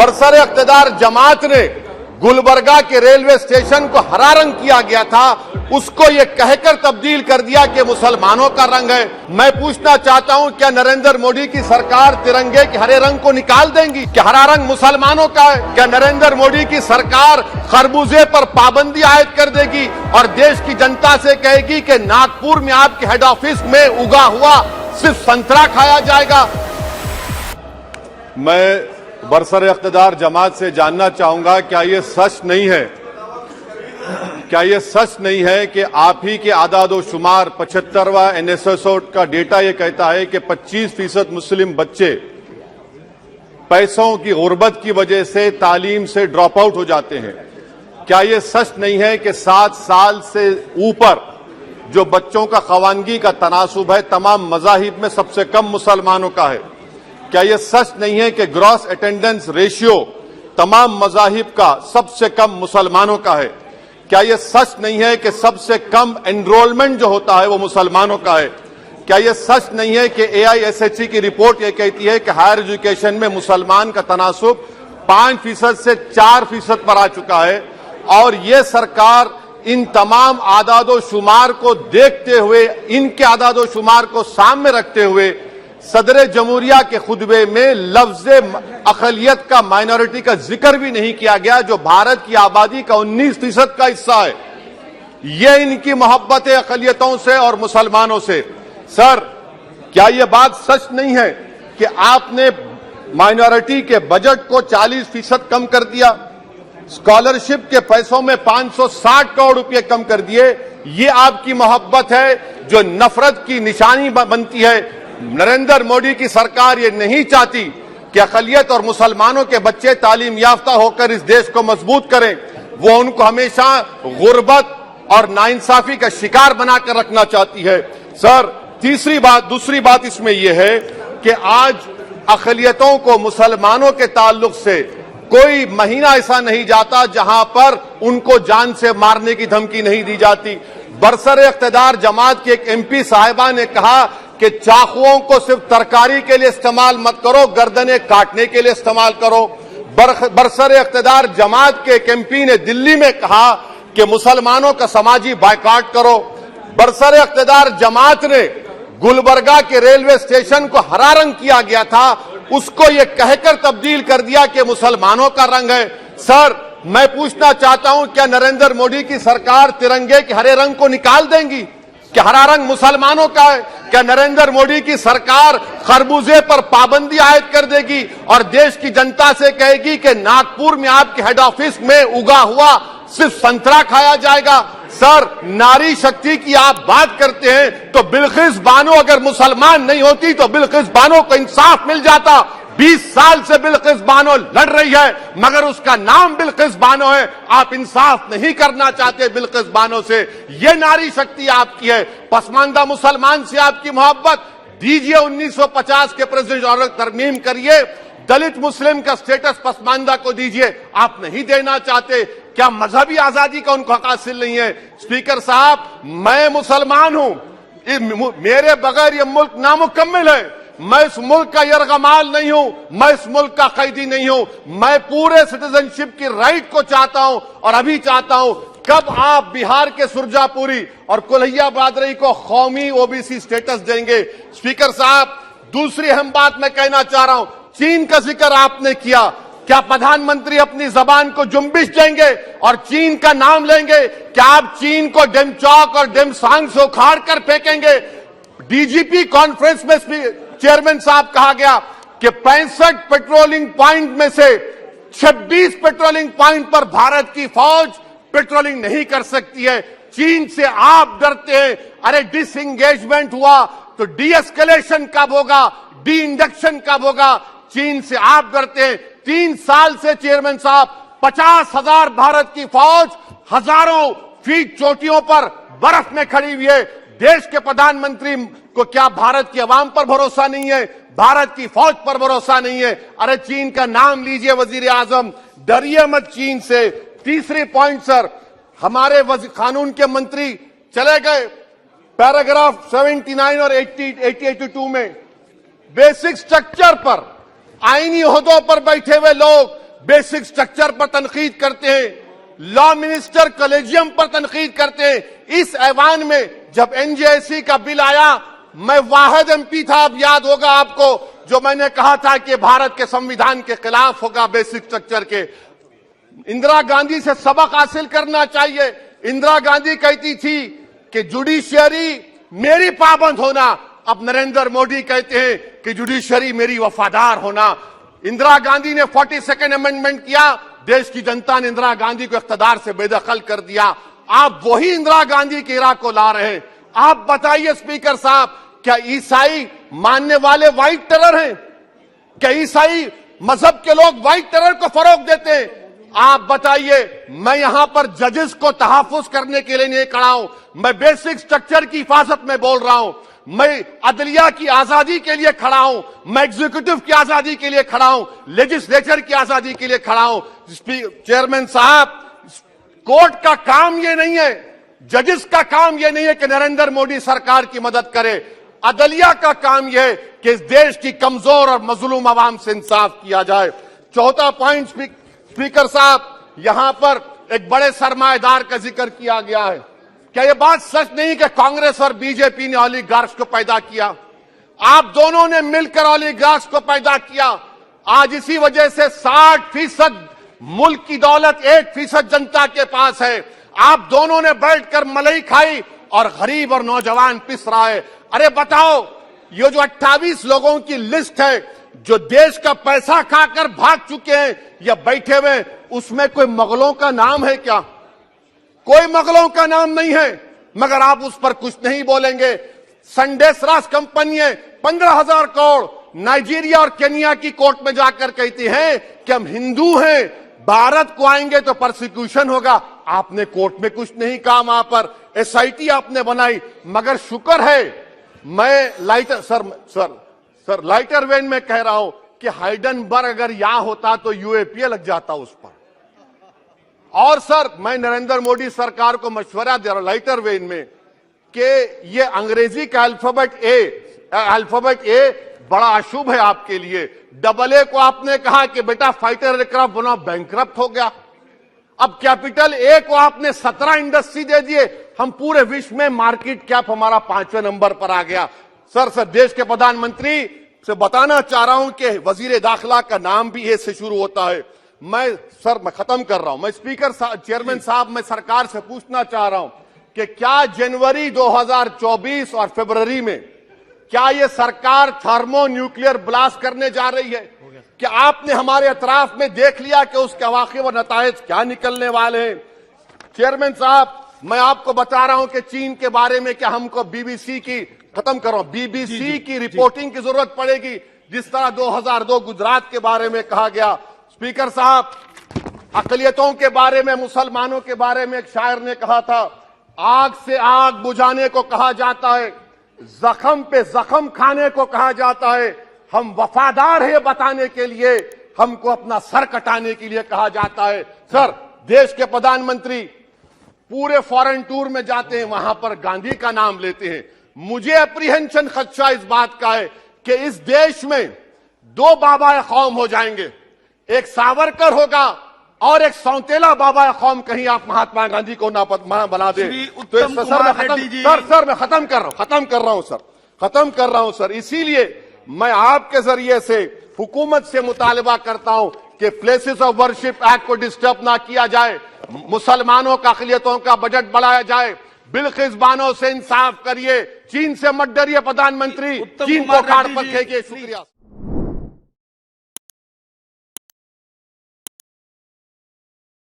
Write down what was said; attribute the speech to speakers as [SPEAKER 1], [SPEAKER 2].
[SPEAKER 1] बरसर इख्तिदार जमात ने गुलबर्गा के railway station को हरा रंग किया गया था, उसको ये कहकर तब्दील कर दिया कि मुसलमानों का रंग है। मैं पूछना चाहता हूं, क्या नरेंद्र मोदी की सरकार तिरंगे के हरे रंग को निकाल देंगी? क्या हरा रंग मुसलमानों का है? क्या नरेंद्र मोदी की सरकार खरबूजे पर पाबंदी आयद कर देगी और देश की जनता से कहेगी कि नागपुर में आपके हेड ऑफिस में उगा हुआ सिर्फ संतरा खाया जाएगा? मैं बरसर इख्तिदार जमात से जानना चाहूंगा, क्या ये सच नहीं है, क्या ये सच नहीं है कि आप ही के आदादो शुमार 75वां NSSO का डेटा ये कहता है कि 25% मुस्लिम बच्चे पैसों की गुर्बत की वजह से तालीम से ड्रॉप आउट हो जाते हैं? क्या ये सच नहीं है कि 7 साल से ऊपर जो बच्चों का खवानगी का तनासुब है तमाम मज़ाहिब में सबसे कम मुसलमानों का है? क्या यह सच नहीं है कि ग्रॉस अटेंडेंस रेशियो तमाम मज़ाहिब का सबसे कम मुसलमानों का है? क्या यह सच नहीं है कि सबसे कम एनरोलमेंट जो होता है वो मुसलमानों का है? क्या यह सच नहीं है कि AISHE की रिपोर्ट ये कहती है कि हायर एजुकेशन में मुसलमान का तनासुब 5% से 4% पर आ चुका है? और ये सरकार इन तमाम आदादो शुमार को देखते हुए, इनके आदादो शुमार को सामने रखते हुए सदर जमहूरिया के खुतबे में लफ्ज अकलियत का, माइनॉरिटी का जिक्र भी नहीं किया गया, जो भारत की आबादी का 19% का हिस्सा है। ये इनकी मोहब्बत है अकलियतों से और मुसलमानों से। सर, क्या यह बात सच नहीं है कि आपने माइनॉरिटी के बजट को 40% कम कर दिया, स्कॉलरशिप के पैसों में 560 करोड़ रुपए कम कर दिए? ये आपकी मोहब्बत है जो नफरत की निशानी बनती है। नरेंद्र मोदी की सरकार ये नहीं चाहती कि अक़लियत और मुसलमानों के बच्चे तालीम याफ्ता होकर इस देश को मजबूत करें। वो उनको हमेशा गुर्बत और नाइंसाफी का शिकार बनाकर रखना चाहती है। सर, दूसरी बात इसमें यह है कि आज अक़लियतों को मुसलमानों के ताल्लुक से कोई महीना ऐसा नहीं जाता जहां पर उनको जान से मारने की धमकी नहीं दी जाती। बरसर इख्तिदार जमात की एक MP साहिबा ने कहा कि चाकुओं को सिर्फ तरकारी के लिए इस्तेमाल मत करो, गर्दनें काटने के लिए इस्तेमाल करो। बरसर इख्तिदार जमात के एक MP ने दिल्ली में कहा कि मुसलमानों का समाजी बायकॉट करो। बरसर इख्तिदार जमात ने गुलबर्गा के रेलवे स्टेशन को हरा रंग किया गया था, उसको ये कहकर तब्दील कर दिया कि मुसलमानों का रंग है। सर, मैं पूछना चाहता हूं, क्या नरेंद्र मोदी की सरकार तिरंगे के हरे रंग को निकाल देंगी? क्या हरा रंग मुसलमानों का है? क्या नरेंद्र मोदी की सरकार खरबूजे पर पाबंदी आयद कर देगी और देश की जनता से कहेगी कि नागपुर में आपके हेड ऑफिस में उगा हुआ सिर्फ संतरा खाया जाएगा? सर, नारी शक्ति की आप बात करते हैं तो बिल्किस बानो अगर मुसलमान नहीं होती तो बिल्किस बानो को इंसाफ मिल जाता। 20 साल से बिल्किस बानो लड़ रही है, मगर उसका नाम बिल्किस बानो है। आप इंसाफ नहीं करना चाहते बिल्किस बानो से। ये नारी शक्ति आपकी है। पसमानदा मुसलमान से आपकी मोहब्बत, दीजिए 1950 के प्रेसिडेंट ऑर्डर तरमीम करिए, दलित मुस्लिम का स्टेटस पसमानदा को दीजिए। आप नहीं देना चाहते। क्या मजहबी आजादी का उनको हक हासिल नहीं है? स्पीकर साहब, मैं मुसलमान हूं, मेरे बगैर ये मुल्क नामुकम्मिल है। मैं इस मुल्क का यरगमाल नहीं हूं, मैं इस मुल्क का कैदी नहीं हूं। मैं पूरे सिटीजनशिप की राइट को चाहता हूं और अभी चाहता हूं। कब आप बिहार के सुरजापुरी और कोल्हिया बादरी को कौमी OBC स्टेटस देंगे? स्पीकर साहब, दूसरी अहम बात मैं कहना चाह रहा हूं, चीन का जिक्र आपने किया। क्या प्रधानमंत्री अपनी जबान को जुम्बिश देंगे और चीन का नाम लेंगे? क्या आप चीन को डेमचौक और डेमसांग से उखाड़ कर फेंकेंगे? DGP कॉन्फ्रेंस में चेयरमैन साहब कहा गया कि 65 पेट्रोलिंग पॉइंट में से 26 पेट्रोलिंग पॉइंट पर भारत की फौज पेट्रोलिंग नहीं कर सकती है। चीन से आप डरते हैं। अरे, डिसएंगेजमेंट हुआ तो डी-एस्केलेशन कब होगा, डी इंडक्शन कब होगा? चीन से आप डरते हैं। 3 साल से चेयरमैन साहब 50,000 भारत की फौज हजारों फीट चोटियों पर बर्फ में खड़ी हुई है। देश के प्रधानमंत्री को क्या भारत की आवाम पर भरोसा नहीं है? भारत की फौज पर भरोसा नहीं है? अरे, चीन का नाम लीजिए वजीर आजम, डरिए मत चीन से। तीसरी पॉइंट सर, हमारे कानून के मंत्री चले गए। पैराग्राफ 79 और 82 में बेसिक स्ट्रक्चर पर, आईनी ओहदों पर बैठे हुए लोग बेसिक स्ट्रक्चर पर तनकीद करते हैं, लॉ मिनिस्टर कॉलेजियम पर तनकीद करते हैं। इस ऐवान में जब एनजेसी का बिल आया, मैं वाहिद एमपी था, अब याद होगा आपको, जो मैंने कहा था कि भारत के संविधान के खिलाफ होगा बेसिक स्ट्रक्चर के। इंदिरा गांधी से सबक हासिल करना चाहिए। इंदिरा गांधी कहती थी कि जुडिशियरी मेरी पाबंद होना, अब नरेंद्र मोदी कहते हैं कि जुडिशियरी मेरी वफादार होना। इंदिरा गांधी ने 42nd अमेंडमेंट किया, देश की जनता ने इंदिरा गांधी को इख्तियार से बेदखल कर दिया। आप वही इंदिरा गांधी के इराक को ला रहे हैं। आप बताइए स्पीकर साहब, क्या ईसाई मानने वाले व्हाइट टेरर हैं? क्या ईसाई मजहब के लोग व्हाइट टेरर को फरोग देते हैं? आप बताइए। मैं यहां पर जजेस को तहफ्फुज करने के लिए नहीं खड़ा हूं, मैं बेसिक स्ट्रक्चर की हिफाजत में बोल रहा हूं। मैं अदलिया की आजादी के लिए खड़ा हूं, मैं एग्जीक्यूटिव की आजादी के लिए खड़ा हूं, लेजिस्लेचर की आजादी के लिए खड़ा हूं। चेयरमैन साहब, कोर्ट का काम यह नहीं है, जजेस का काम यह नहीं है कि नरेंद्र मोदी सरकार की मदद करे। अदलिया का काम यह है कि इस देश की कमजोर और मजलूम आवाम से इंसाफ किया जाए। चौथा पॉइंट स्पीकर साहब, यहां पर एक बड़े सरमाएदार का जिक्र किया गया है। क्या यह बात सच नहीं कि कांग्रेस और बीजेपी ने ओलिगार्क्स को पैदा किया? आप दोनों ने मिलकर ओलिगार्क्स को पैदा किया। आज इसी वजह से 60% मुल्क की दौलत 1% जनता के पास है। आप दोनों ने बैठकर मलाई खाई और गरीब और नौजवान पिस रहा है। अरे बताओ, ये जो 28 लोगों की लिस्ट है जो देश का पैसा खाकर भाग चुके हैं या बैठे हुए, उसमें कोई मुगलों का नाम है क्या? कोई मुगलों का नाम नहीं है, मगर आप उस पर कुछ नहीं बोलेंगे। संडेसरास कंपनी है, 15,000 करोड़ नाइजीरिया और केनिया की कोर्ट में जाकर कहती है कि हम हिंदू हैं, भारत को आएंगे तो प्रोसिक्यूशन होगा। आपने कोर्ट में कुछ नहीं कहा, वहां पर एसआईटी आपने बनाई। मगर शुक्र है, मैं लाइटर वेन में कह रहा हूं कि हाइडनबर्ग अगर यहां होता तो यूएपीए लग जाता उस पर। और सर, मैं नरेंद्र मोदी सरकार को मशवरा दे रहा हूं लाइटर वेन में कि ये अंग्रेजी का अल्फाबेट ए बड़ा अशुभ है आपके लिए। डबल ए को आपने कहा कि बेटा फाइटर एयरक्राफ्ट बनाओ, बैंकरप्ट हो गया। अब कैपिटल ए को आपने 17 इंडस्ट्री दे दिए, हम पूरे विश्व में मार्केट कैप हमारा 5वें नंबर पर आ गया। सर, देश के प्रधानमंत्री से बताना चाह रहा हूं कि वजीर दाखिला का नाम भी ए से शुरू होता है। मैं खत्म कर रहा हूं। मैं स्पीकर चेयरमैन साहब, मैं सरकार से पूछना चाह रहा हूं कि क्या जनवरी 2024 और फरवरी में क्या ये सरकार थर्मो न्यूक्लियर ब्लास्ट करने जा रही है? क्या आपने हमारे अतराफ में देख लिया कि उसके अवाक़िब व नताइज क्या निकलने वाले हैं? चेयरमैन साहब, मैं आपको बता रहा हूं कि चीन के बारे में क्या हमको बीबीसी की रिपोर्टिंग की जरूरत पड़ेगी, जिस तरह 2002 गुजरात के बारे में कहा गया। स्पीकर साहब, अकलियतों के बारे में, मुसलमानों के बारे में एक शायर ने कहा था, आग से आग बुझाने को कहा जाता है, जख्म पे जख्म खाने को कहा जाता है। हम वफादार है बताने के लिए, हमको अपना सर कटाने के लिए कहा जाता है। सर, देश के प्रधानमंत्री पूरे फॉरेन टूर में जाते हैं, वहां पर गांधी का नाम लेते हैं। मुझे अप्रीहेंशन, खदशा इस बात का है कि इस देश में 2 बाबा कौम हो जाएंगे, एक सावरकर होगा और एक सौतेला बाबा कौम। कहीं आप महात्मा गांधी को ना बना दे तो सर मैं खत्म कर रहा हूं सर। इसीलिए मैं आपके जरिए से हुकूमत से मुतालबा करता हूं कि प्लेसेस ऑफ वर्शिप एक्ट को डिस्टर्ब ना किया जाए, मुसलमानों का अक़लियतों का बजट बढ़ाया जाए, बिल्किस बानो से इंसाफ करिए, चीन से मत डरिए प्रधानमंत्री, चीन को काट पर फेंकिए। शुक्रिया।